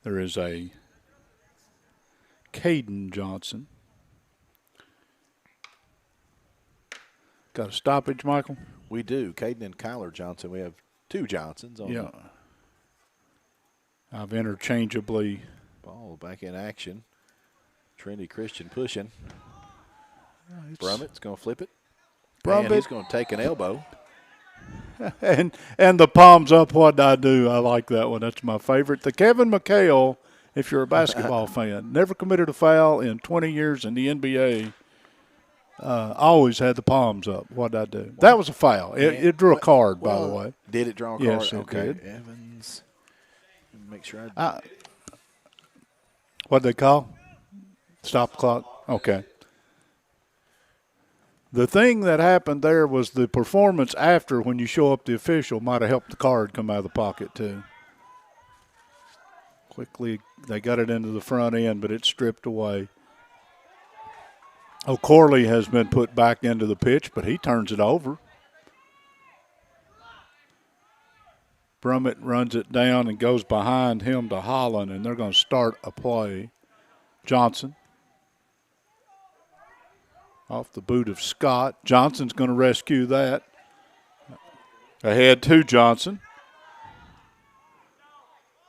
There is a Caden Johnson. Got a stoppage, Michael? We do. Caden and Kyler Johnson. We have two Johnsons on Yeah. I've interchangeably. Ball back in action. Trinity Christian pushing. Brummett's going to flip it. And he's going to take an elbow. And the palms up, what'd I do? I like that one. That's my favorite. The Kevin McHale, if you're a basketball fan, never committed a foul in 20 years in the NBA. always had the palms up. What did I do? That was a foul. It drew a card, by the way. Did it draw a card? Yes, it okay. did. Evans. Make sure What did they call? Stop the clock? Okay. The thing that happened there was the performance after, when you show up the official, might have helped the card come out of the pocket too. Quickly, they got it into the front end, but it's stripped away. O'Corley has been put back into the pitch, but he turns it over. Brummett runs it down and goes behind him to Holland, and they're going to start a play. Johnson. Off the boot of Scott. Johnson's going to rescue that. Ahead to Johnson.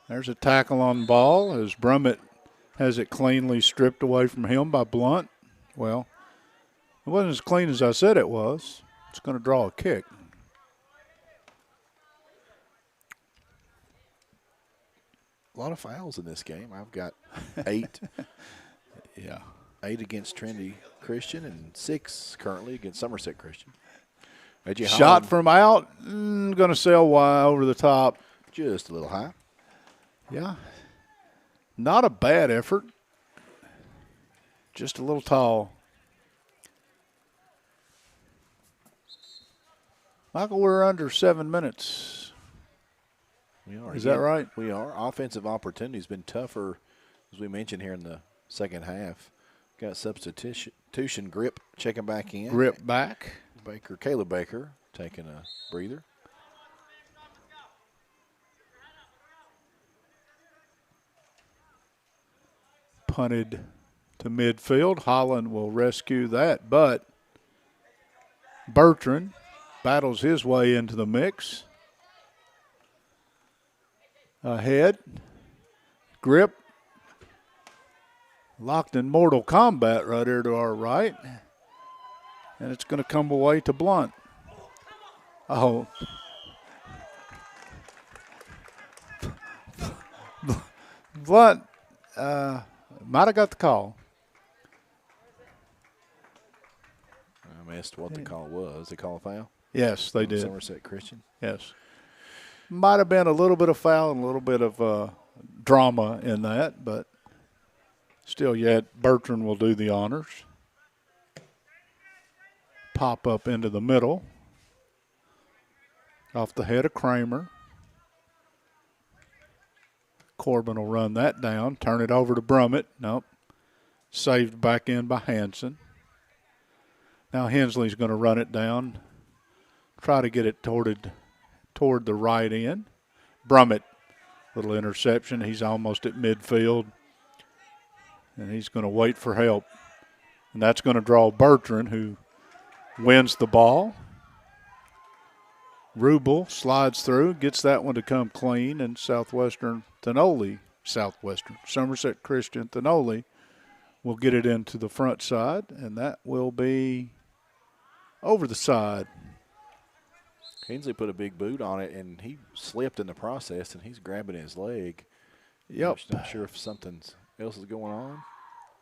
There's a tackle on the ball as Brummett has it cleanly stripped away from him by Blunt. Well, it wasn't as clean as I said it was. It's going to draw a kick. a lot of fouls in this game. I've got 8. Yeah. 8 against Trinity Christian and 6 currently against Somerset Christian. A.J. Shot Holland, from out, going to sail wide over the top. just a little high. Yeah. Not a bad effort. Just a little tall. Michael, we're under 7 minutes. We are. Is that right? We are. Offensive opportunity's been tougher, as we mentioned here in the second half. Got substitution. Grip checking back in. Grip back. Caleb Baker taking a breather. Punted to midfield. Holland will rescue that, but Bertrand battles his way into the mix. Ahead. Grip. Locked in Mortal Kombat right here to our right. And it's going to come away to Blunt. Oh. Blunt might have got the call. I missed what the call was. They call a foul? Yes, they did. Somerset Christian. Yes. Might have been a little bit of foul and a little bit of drama in that, but still yet Bertrand will do the honors. Pop up into the middle. Off the head of Kramer. Corbin will run that down. Turn it over to Brummett. Nope. Saved back in by Hanson. Now Hensley's going to run it down. Try to get it toward the right end. Brummett, little interception. He's almost at midfield. And he's going to wait for help. And that's going to draw Bertrand, who wins the ball. Rubel slides through, gets that one to come clean, and Somerset Christian Thinoli will get it into the front side, and that will be over the side. Hensley put a big boot on it, and he slipped in the process, and he's grabbing his leg. Yep. I'm not sure if something else is going on.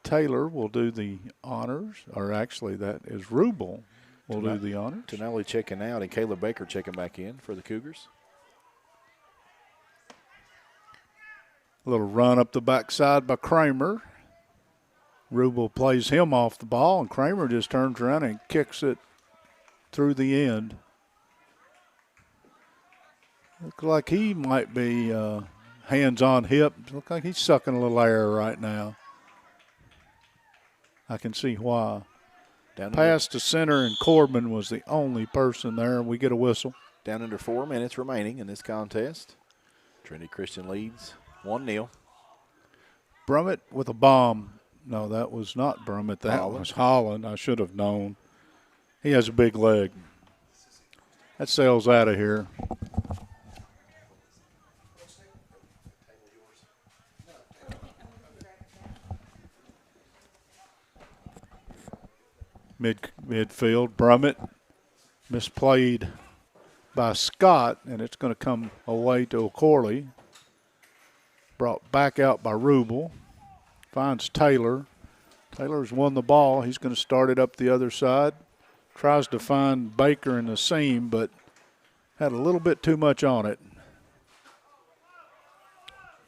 Taylor will do the honors, or actually that is Rubel will do the honors. Tonelli checking out, and Caleb Baker checking back in for the Cougars. A little run up the backside by Kramer. Rubel plays him off the ball, and Kramer just turns around and kicks it through the end. Looks like he might be hands on hip. Looks like he's sucking a little air right now. I can see why. Pass to center, and Corbin was the only person there, and we get a whistle. Down under 4 minutes remaining in this contest. Trinity Christian leads 1-0. Brummett with a bomb. No, that was not Brummett. That Holland. was Holland. I should have known. He has a big leg. That sails out of here. Midfield, Brummett misplayed by Scott, and it's going to come away to O'Corley. Brought back out by Rubel. Finds Taylor. Taylor's won the ball. He's going to start it up the other side. Tries to find Baker in the seam, but had a little bit too much on it.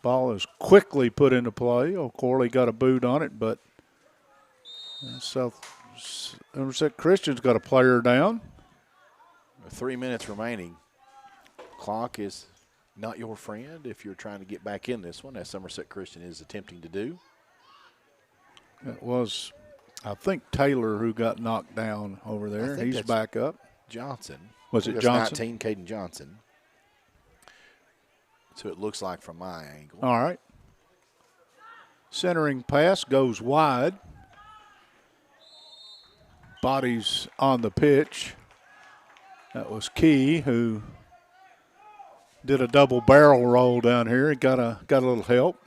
Ball is quickly put into play. O'Corley got a boot on it, but Somerset Christian's got a player down. 3 minutes remaining. Clock is not your friend if you're trying to get back in this one, as Somerset Christian is attempting to do. It was, I think, Taylor who got knocked down over there. He's back up. Johnson. Was it Johnson? 19, Caden Johnson. So it looks like from my angle. All right. Centering pass goes wide. Bodies on the pitch. That was Key, who did a double barrel roll down here. He got a little help.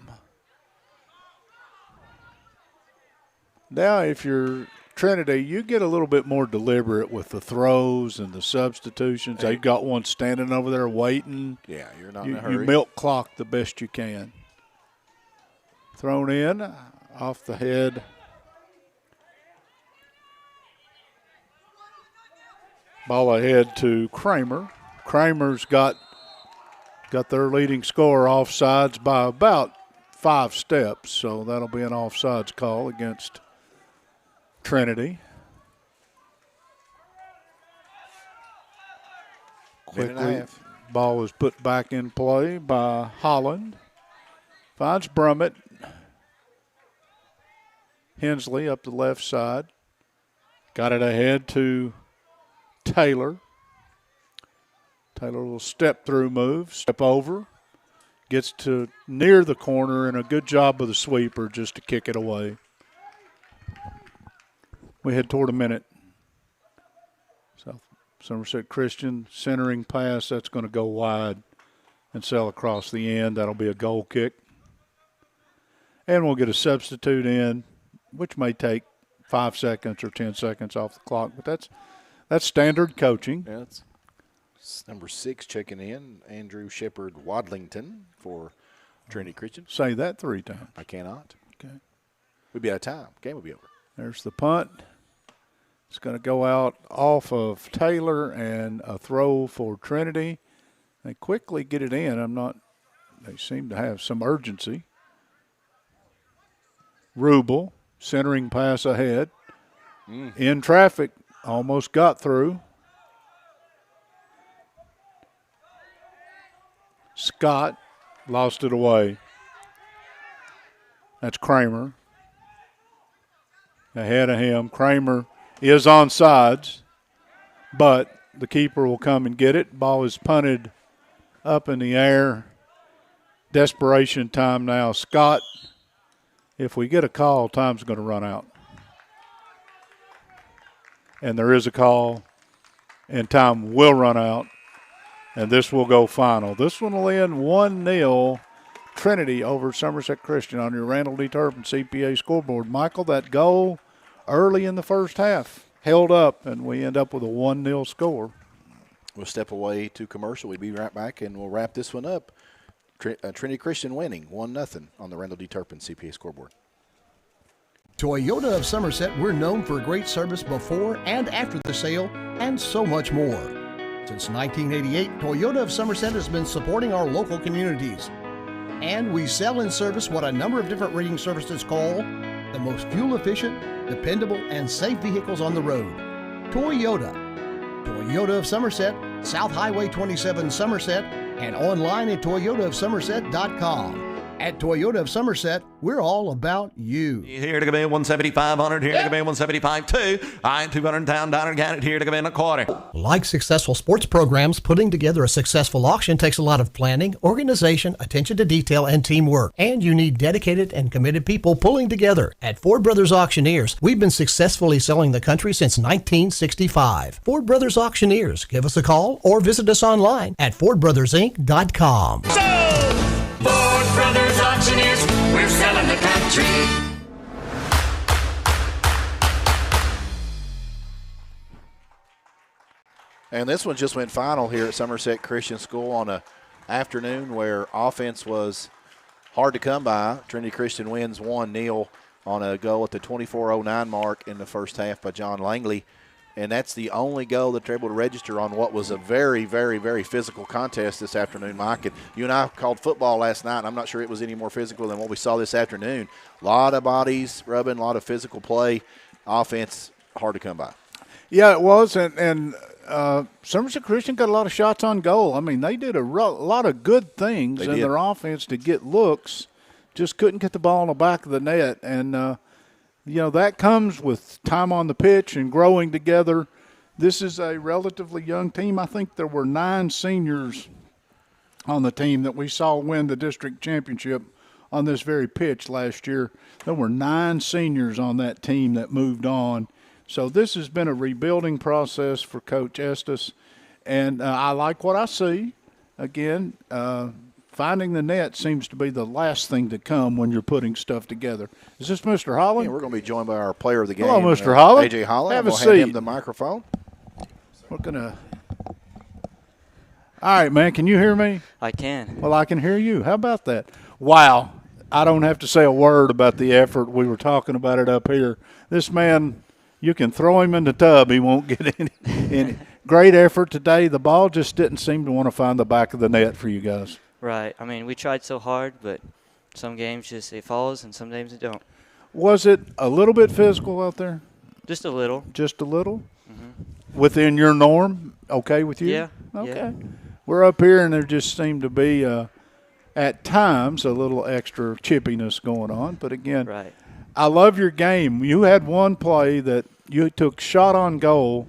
Now, if you're Trinity, you get a little bit more deliberate with the throws and the substitutions. They've got one standing over there waiting. Yeah, you're not in a hurry. You milk clock the best you can. Thrown in off the head. Ball ahead to Kramer. Kramer's got their leading scorer offsides by about 5 steps, so that'll be an offsides call against Trinity. Quickly, ball is put back in play by Holland. Finds Brummett. Hensley up the left side. Got it ahead to Taylor. Taylor will step through move, step over. Gets to near the corner, and a good job of the sweeper just to kick it away. We head toward a minute. Somerset Christian centering pass. That's going to go wide and sail across the end. That'll be a goal kick. And we'll get a substitute in, which may take 5 seconds or 10 seconds off the clock. But that's standard coaching. Yeah, that's number 6 checking in, Andrew Shepard Wadlington for Trinity Christian. Say that 3 times. I cannot. Okay. We'd be out of time. Game will be over. There's the punt. It's going to go out off of Taylor and a throw for Trinity. They quickly get it in. They seem to have some urgency. Rubel, centering pass ahead. In traffic, almost got through. Scott lost it away. That's Kramer. Ahead of him, Kramer is on sides, but the keeper will come and get it. Ball is punted up in the air. Desperation time now. Scott, if we get a call, time's going to run out. And there is a call, and time will run out, and this will go final. This one will end 1-0 Trinity over Somerset Christian on your Randall D. Turpin CPA scoreboard. Michael, that goal early in the first half held up, and we end up with a 1-0 score. We'll step away to commercial. We'll be right back, and we'll wrap this one up. Trinity Christian winning 1-0 on the Randall D. Turpin CPA scoreboard. Toyota of Somerset, we're known for great service before and after the sale, and so much more. Since 1988, Toyota of Somerset has been supporting our local communities. And we sell and service what a number of different rating services call the most fuel-efficient, dependable, and safe vehicles on the road. Toyota. Toyota of Somerset, South Highway 27 Somerset, and online at toyotaofsomerset.com. At Toyota of Somerset, we're all about you. Here to come in 175-100, here to come in 175-2. I 200 down, got it here to come in a quarter. Like successful sports programs, putting together a successful auction takes a lot of planning, organization, attention to detail, and teamwork. And you need dedicated and committed people pulling together. At Ford Brothers Auctioneers, we've been successfully selling the country since 1965. Ford Brothers Auctioneers. Give us a call or visit us online at FordBrothersInc.com. Ford Brothers Auctioneers, we're selling the country. And this one just went final here at Somerset Christian School on an afternoon where offense was hard to come by. Trinity Christian wins 1-0 on a goal at the 24:09 mark in the first half by John Langley. And that's the only goal that they're able to register on what was a very, very, very physical contest this afternoon, Mike. And you and I called football last night, and I'm not sure it was any more physical than what we saw this afternoon. A lot of bodies rubbing, a lot of physical play. Offense, hard to come by. Yeah, it was, and Somerset Christian got a lot of shots on goal. I mean, they did a lot of good things in their offense to get looks, just couldn't get the ball in the back of the net. And, that comes with time on the pitch and growing together. This is a relatively young team. I think there were 9 seniors on the team that we saw win the district championship on this very pitch last year. There were 9 seniors on that team that moved on. So this has been a rebuilding process for Coach Estes, and I like what I see. Again, finding the net seems to be the last thing to come when you're putting stuff together. Is this Mr. Holland? Yeah, we're going to be joined by our player of the game. Hello, Mr. Holland. A.J. Holland. Have a Hand him seat. the microphone. We're going to – all right, man, can you hear me? I can. Well, I can hear you. How about that? Wow. I don't have to say a word about the effort. We were talking about it up here. This man – you can throw him in the tub. He won't get any. Great effort today. The ball just didn't seem to want to find the back of the net for you guys. Right. I mean, we tried so hard, but some games just it falls and some games it don't. Was it a little bit physical out there? Just a little. Just a little? Mm-hmm. Within your norm? Okay with you? Yeah. Okay. Yeah. We're up here, and there just seemed to be, at times, a little extra chippiness going on. But, again, right. I love your game. You had one play that you took shot on goal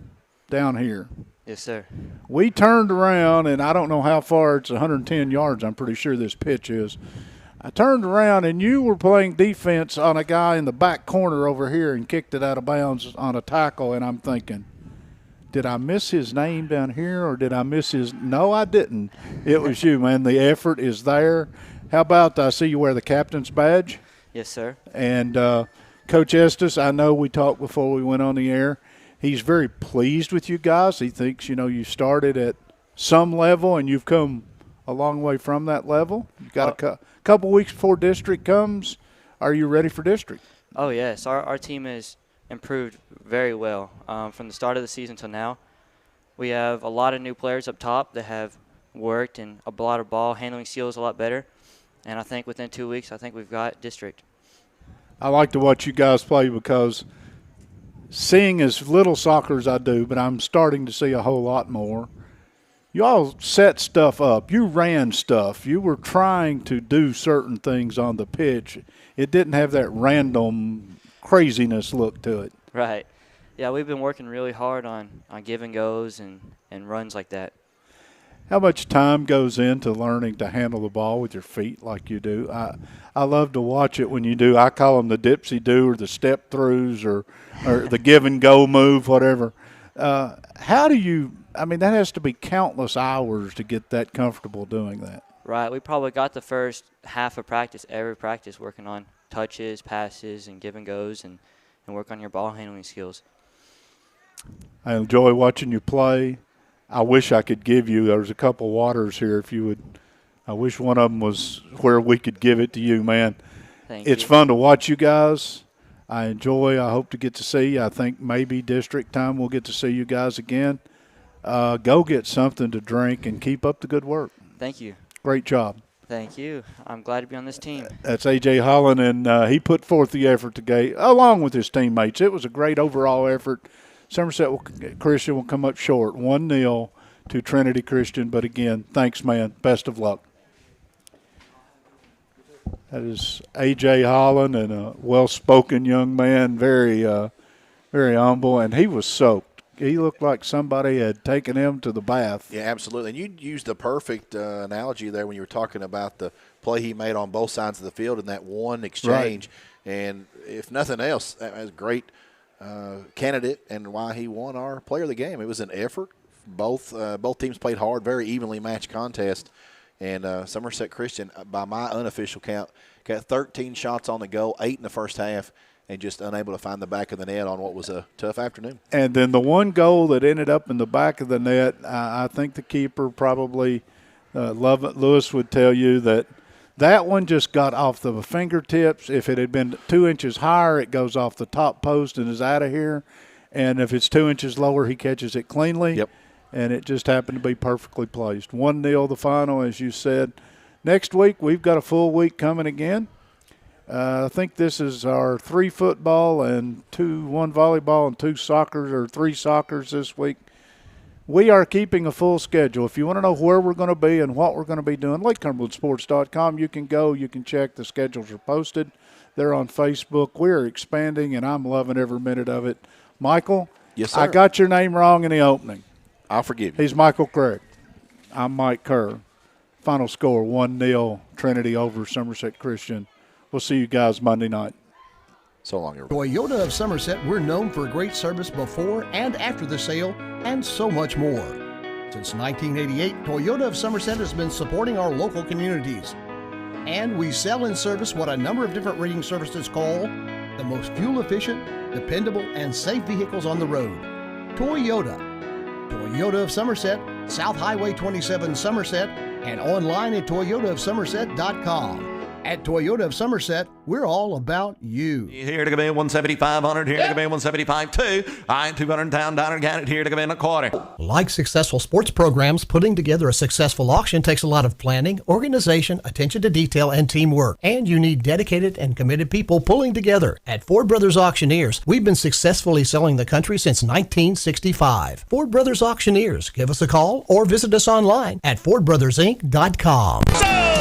down here. Yes, sir. We turned around, and I don't know how far. It's 110 yards, I'm pretty sure this pitch is. I turned around, and you were playing defense on a guy in the back corner over here and kicked it out of bounds on a tackle, and I'm thinking, did I miss his name down here or did I miss his – no, I didn't. It was you, man. The effort is there. How about I see you wear the captain's badge? Yes, sir. And Coach Estes, I know we talked before we went on the air. He's very pleased with you guys. He thinks, you started at some level and you've come a long way from that level. You've got a couple weeks before district comes. Are you ready for district? Oh, yes. Our team has improved very well from the start of the season till now. We have a lot of new players up top that have worked and a lot of ball handling skills a lot better. And I think within 2 weeks, I think we've got district. I like to watch you guys play because seeing as little soccer as I do, but I'm starting to see a whole lot more. You all set stuff up. You ran stuff. You were trying to do certain things on the pitch. It didn't have that random craziness look to it. Right. Yeah, we've been working really hard on give and goes and runs like that. How much time goes into learning to handle the ball with your feet like you do? I love to watch it when you do. I call them the dipsy-do or the step-throughs or the give-and-go move, whatever. How do you – I mean, that has to be countless hours to get that comfortable doing that. Right. We probably got the first half of practice, every practice, working on touches, passes, and give and goes and work on your ball handling skills. I enjoy watching you play. I wish I could give you – there's a couple waters here if you would – I wish one of them was where we could give it to you, man. Thank you. It's fun to watch you guys. I hope to get to see you. I think maybe district time we'll get to see you guys again. Go get something to drink and keep up the good work. Thank you. Great job. Thank you. I'm glad to be on this team. That's A.J. Holland, and he put forth the effort today along with his teammates. It was a great overall effort. Somerset Christian will come up short, 1-0 to Trinity Christian. But, again, thanks, man. Best of luck. That is A.J. Holland, and a well-spoken young man, very humble, and he was soaked. He looked like somebody had taken him to the bath. Yeah, absolutely. And you used the perfect analogy there when you were talking about the play he made on both sides of the field in that one exchange. Right. And if nothing else, that was a great candidate and why he won our player of the game. It was an effort. Both teams played hard, very evenly matched contest. And Somerset Christian, by my unofficial count, got 13 shots on the goal, 8 in the first half, and just unable to find the back of the net on what was a tough afternoon. And then the one goal that ended up in the back of the net, I think the keeper probably, Lewis would tell you that That one just got off the fingertips. If it had been 2 inches higher, it goes off the top post and is out of here. And if it's 2 inches lower, he catches it cleanly. Yep. And it just happened to be perfectly placed. 1-0 the final, as you said. Next week, we've got a full week coming again. I think this is our 3 football and 1 volleyball and 2 soccer, or 3 soccers this week. We are keeping a full schedule. If you want to know where we're going to be and what we're going to be doing, LakeCumberlandSports.com, you can go. You can check. The schedules are posted. They're on Facebook. We're expanding, and I'm loving every minute of it. Michael, Yes, sir. I got your name wrong in the opening. I'll forgive you. He's Michael Craig. I'm Mike Kerr. Final score, 1-0, Trinity over Somerset Christian. We'll see you guys Monday night. So long, everybody. Toyota of Somerset, we're known for great service before and after the sale, and so much more. Since 1988, Toyota of Somerset has been supporting our local communities. And we sell and service what a number of different rating services call the most fuel-efficient, dependable, and safe vehicles on the road. Toyota. Toyota of Somerset, South Highway 27 Somerset, and online at toyotaofsomerset.com. At Toyota of Somerset, we're all about you. Here to come in 175-100, here to come in 175-2. I 200 down, got it here to come in a quarter. Like successful sports programs, putting together a successful auction takes a lot of planning, organization, attention to detail, and teamwork. And you need dedicated and committed people pulling together. At Ford Brothers Auctioneers, we've been successfully selling the country since 1965. Ford Brothers Auctioneers. Give us a call or visit us online at FordBrothersInc.com.